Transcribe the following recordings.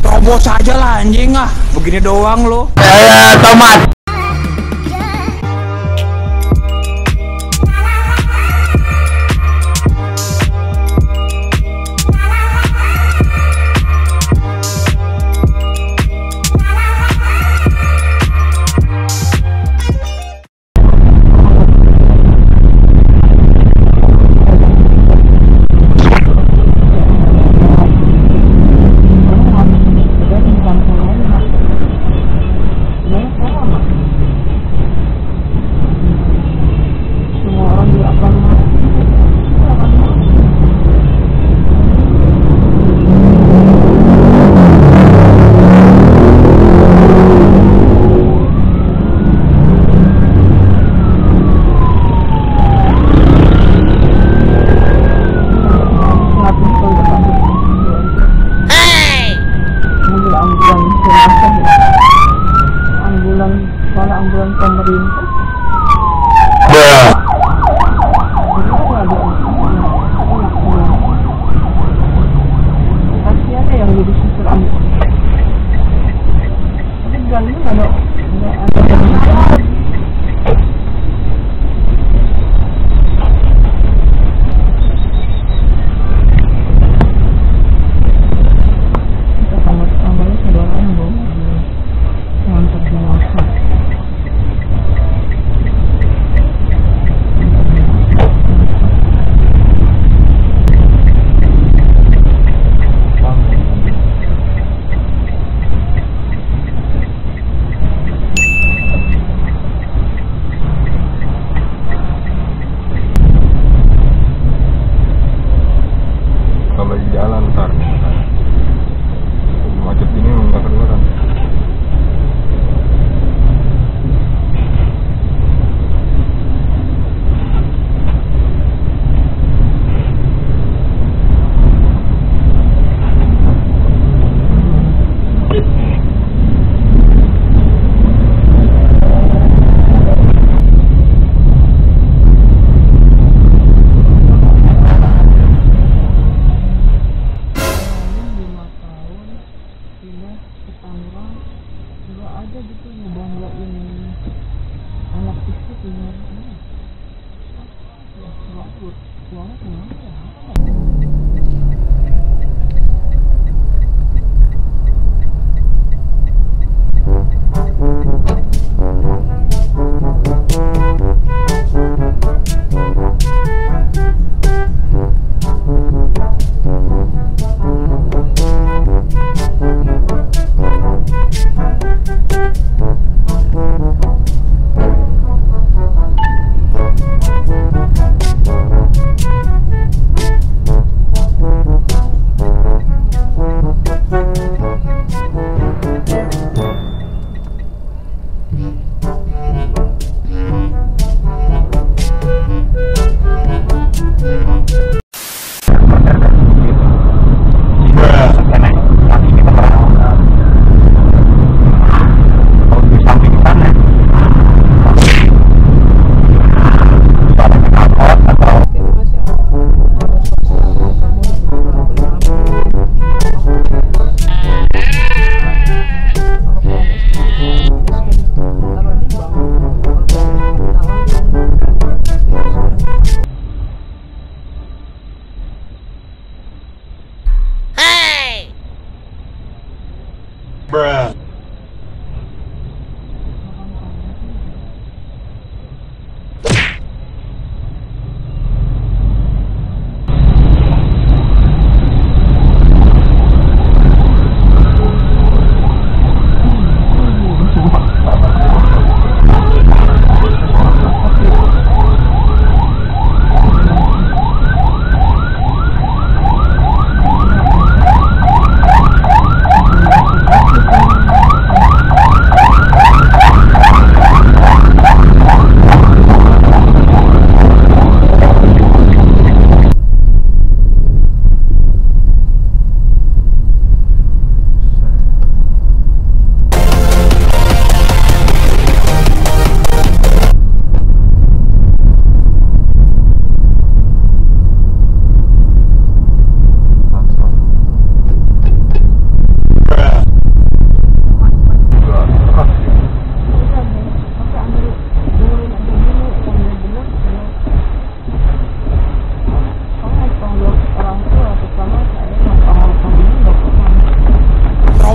Terobos aja lah anjing ah. Begini doang lo. Tomat.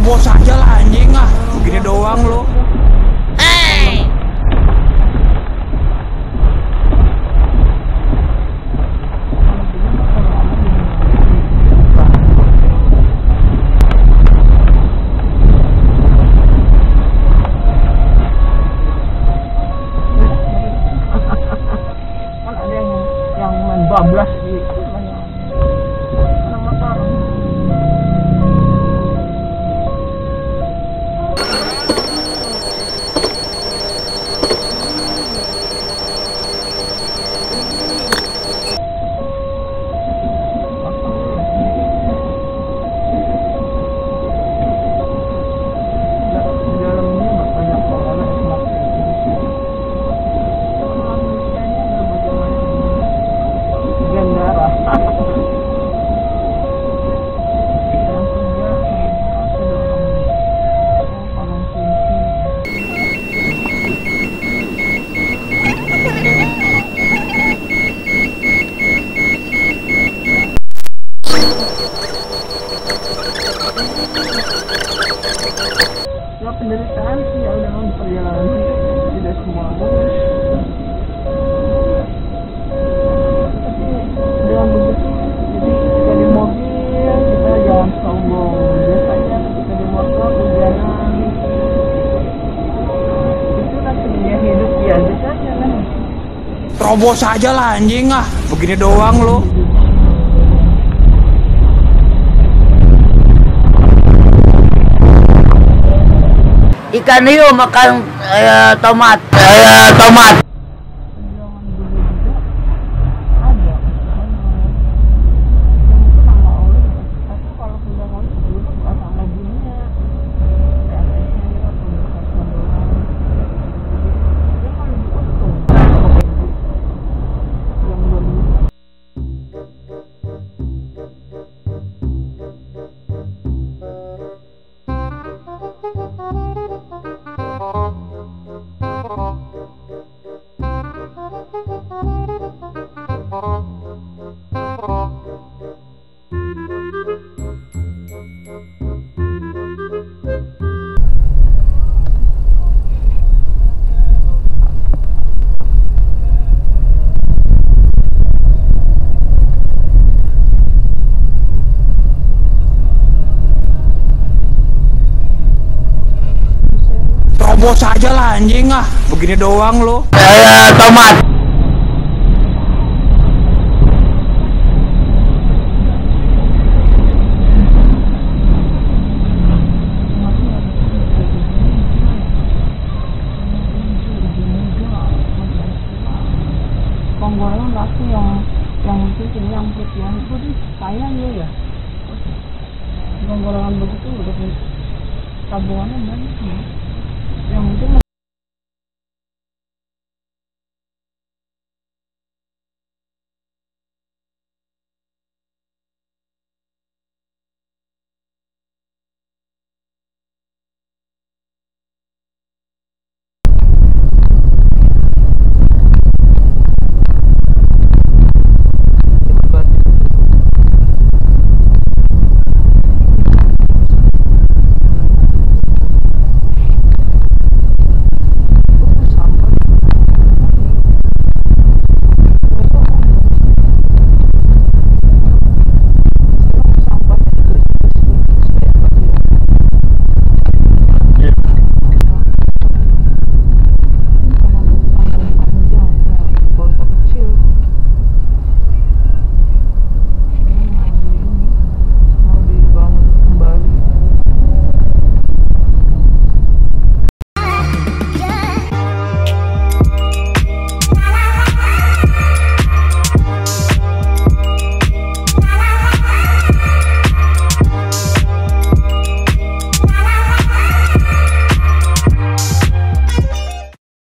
Terobos aja lah anjing ah, begini doang lo. Kan ada yang main bablas di mana motor. Di dalamnya banyak orang darah. Ya penderitaan sih ya udah di perjalanan tidak semua mulus. Dengan begitu, jadi ketika di mobil kita jangan sombong. Biasanya ketika di motor hujanan itu kan sebenarnya hidup ya biasanya lah. Terobos aja lah anjing ah, begini doang lo. Ikan hiu makan tomat. Perjuangan dulu juga ada yang itu sama oleh, tapi kalau sudah mau dulu suka sama dunia realisnya pembukaan doang, dia kan lebih untung yang belum. Terobos aja lah anjing ah, begini doang lo. Tomat. Penggorengan laku yang itu yang putihan itu tuh sayang ya. Penggorengan begitu udah tabungannya banyak ya. Yang penting